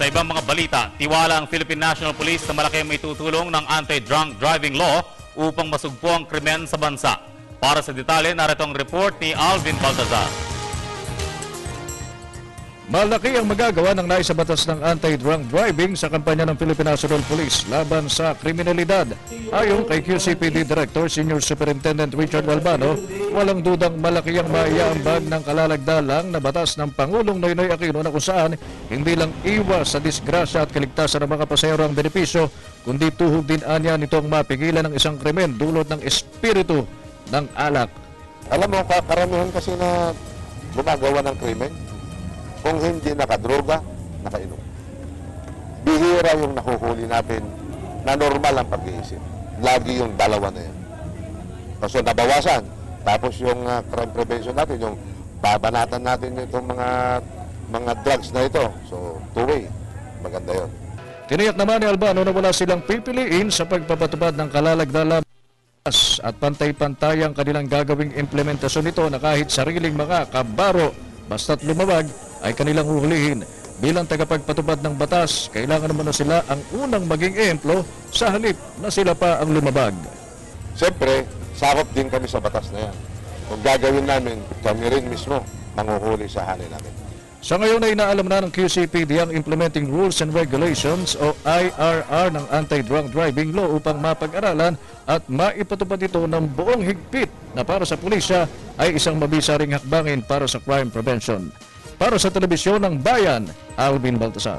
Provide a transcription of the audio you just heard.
Sa ibang mga balita, tiwala ang Philippine National Police na malaki may tutulong ng anti-drunk driving law upang masugpo ang krimen sa bansa. Para sa detalye, narito ang report ni Alvin Baltazar. Malaki ang magagawa ng naisabatas ng anti-drunk driving sa kampanya ng Philippine National Police laban sa kriminalidad. Ayon kay QCPD Director Senior Superintendent Richard Albano, walang dudang malaki ang maiaambag ng kalalagdalang na batas ng Pangulong Noynoy Aquino na kung saan hindi lang iwas sa disgrasya at kaligtasan ng mga pasahero ang benepisyo, kundi tuhog din anya nitong mapigilan ng isang krimen dulot ng espiritu ng alak. Alam mo, karamihan kasi na gumagawa ng krimen, kung hindi nakadroga, nakainom. Bihira yung nakuhuli natin na normal ang pag-iisip. Lagi yung dalawa na yan. Kasi nabawasan. Tapos yung crime prevention natin, yung babanatan natin itong mga drugs na ito. So, two-way. Maganda yun. Tiniyak naman ni Albano na wala silang pipiliin sa pagpapatupad ng kalalagdalang at pantay-pantay ang kanilang gagawing implementasyon nito na kahit sariling mga kabaro basta't lumabag ay kanilang huhulihin. Bilang tagapagpatupad ng batas, kailangan naman na sila ang unang maging ehemplo sa halip na sila pa ang lumabag. Siyempre, sakop din kami sa batas na yan. Kung gagawin namin, kami rin mismo manghuhuli sa hanay namin. Sa ngayon ay inaalam na ng QCPD ang Implementing Rules and Regulations o IRR ng Anti-Drunk Driving Law upang mapag-aralan at maipatupad ito ng buong higpit na para sa pulisya ay isang mabisaring hakbangin para sa crime prevention. Para sa Telebisyon ng Bayan, Alvin Baltazar.